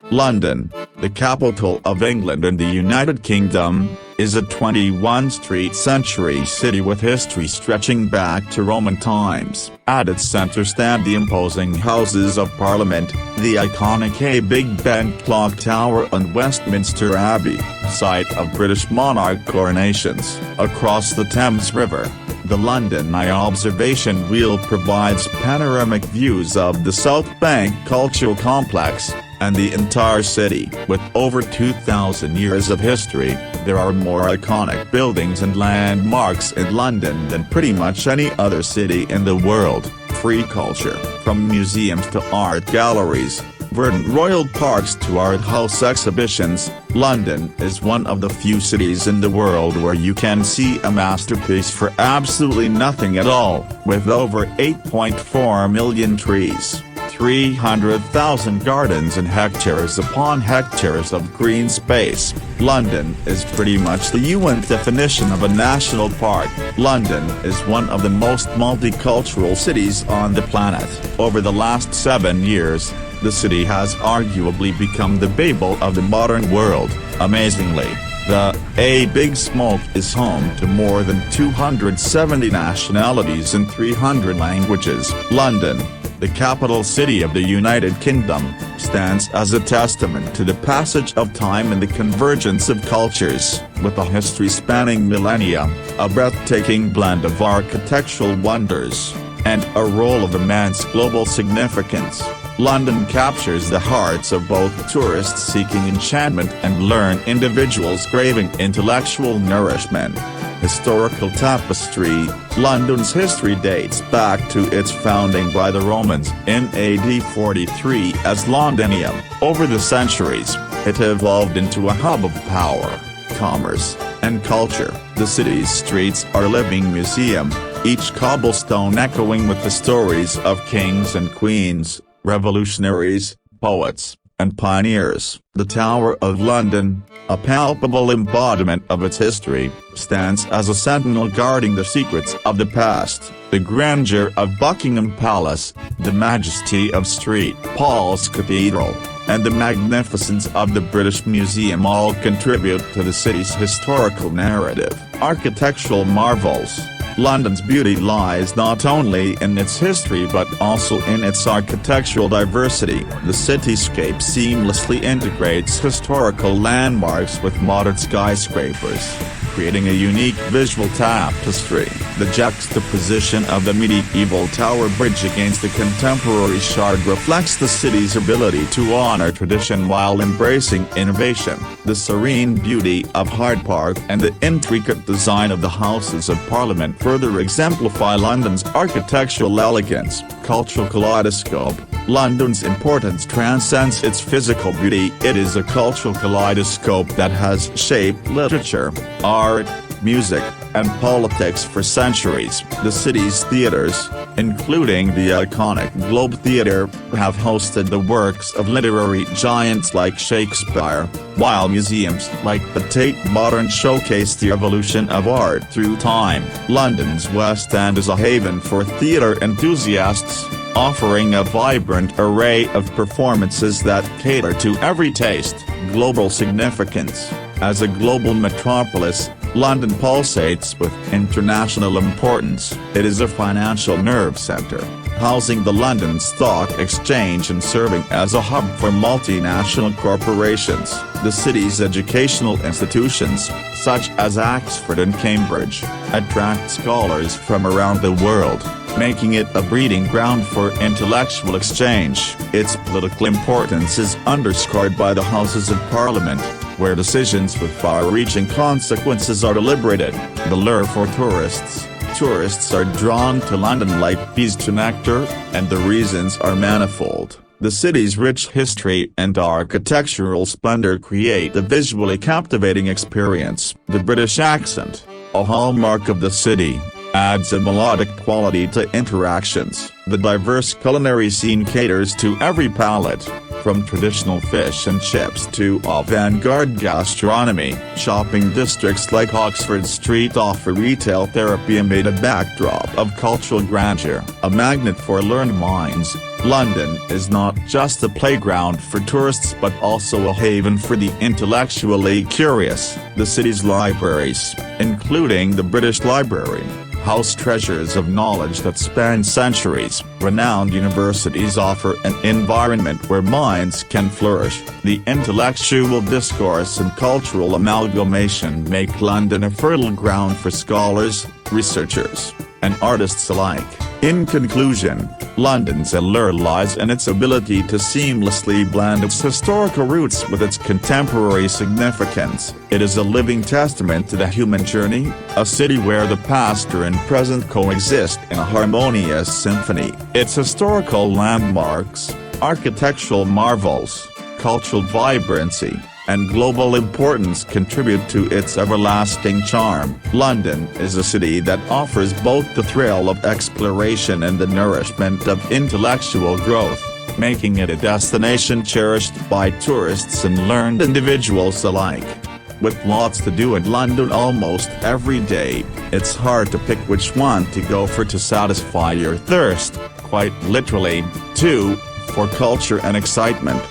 London, the capital of England and the United Kingdom, is a 21st century city with history stretching back to Roman times. At its centre stand the imposing Houses of Parliament, the iconic Big Ben Clock Tower and Westminster Abbey, site of British monarch coronations. Across the Thames River, the London Eye observation wheel provides panoramic views of the South Bank Cultural Complex and the entire city. With over 2,000 years of history, there are more iconic buildings and landmarks in London than pretty much any other city in the world. Free culture, from museums to art galleries, verdant royal parks to art house exhibitions, London is one of the few cities in the world where you can see a masterpiece for absolutely nothing at all. With over 8.4 million trees, 300,000 gardens and hectares upon hectares of green space, London is pretty much the UN definition of a national park. London is one of the most multicultural cities on the planet. Over the last 7 years, the city has arguably become the Babel of the modern world. Amazingly, the Big Smoke is home to more than 270 nationalities in 300 languages. London, the capital city of the United Kingdom, stands as a testament to the passage of time and the convergence of cultures. With a history spanning millennia, a breathtaking blend of architectural wonders, and a role of immense global significance, London captures the hearts of both tourists seeking enchantment and learned individuals craving intellectual nourishment. Historical tapestry, London's history dates back to its founding by the Romans in AD 43 as Londinium. Over the centuries, it evolved into a hub of power, commerce, and culture. The city's streets are a living museum, each cobblestone echoing with the stories of kings and queens, revolutionaries, poets, and pioneers. The Tower of London, a palpable embodiment of its history, stands as a sentinel guarding the secrets of the past. The grandeur of Buckingham Palace, the majesty of St. Paul's Cathedral, and the magnificence of the British Museum all contribute to the city's historical narrative. Architectural marvels, London's beauty lies not only in its history but also in its architectural diversity. The cityscape seamlessly integrates historical landmarks with modern skyscrapers, creating a unique visual tapestry. The juxtaposition of the medieval Tower Bridge against the contemporary Shard reflects the city's ability to honor tradition while embracing innovation. The serene beauty of Hyde Park and the intricate design of the Houses of Parliament further exemplify London's architectural elegance. Cultural kaleidoscope, London's importance transcends its physical beauty. It is a cultural kaleidoscope that has shaped literature, art, music, and politics for centuries. The city's theaters, including the iconic Globe Theatre, have hosted the works of literary giants like Shakespeare, while museums like the Tate Modern showcase the evolution of art through time. London's West End is a haven for theatre enthusiasts, offering a vibrant array of performances that cater to every taste. Global significance. As a global metropolis, London pulsates with international importance. It is a financial nerve center, housing the London Stock Exchange and serving as a hub for multinational corporations. The city's educational institutions, such as Oxford and Cambridge, attract scholars from around the world, making it a breeding ground for intellectual exchange. Its political importance is underscored by the Houses of Parliament, where decisions with far-reaching consequences are deliberated. The lure for tourists. Tourists are drawn to London like bees to nectar, and the reasons are manifold. The city's rich history and architectural splendor create a visually captivating experience. The British accent, a hallmark of the city, adds a melodic quality to interactions. The diverse culinary scene caters to every palate, from traditional fish and chips to avant-garde gastronomy. Shopping districts like Oxford Street offer retail therapy amid a backdrop of cultural grandeur. A magnet for learned minds, London is not just a playground for tourists but also a haven for the intellectually curious. The city's libraries, including the British Library, house treasures of knowledge that span centuries. Renowned universities offer an environment where minds can flourish. The intellectual discourse and cultural amalgamation make London a fertile ground for scholars, researchers, and artists alike. In conclusion, London's allure lies in its ability to seamlessly blend its historical roots with its contemporary significance. It is a living testament to the human journey, a city where the past and present coexist in a harmonious symphony. Its historical landmarks, architectural marvels, cultural vibrancy, and global importance contribute to its everlasting charm. London is a city that offers both the thrill of exploration and the nourishment of intellectual growth, making it a destination cherished by tourists and learned individuals alike. With lots to do in London almost every day, it's hard to pick which one to go for to satisfy your thirst, quite literally, for culture and excitement.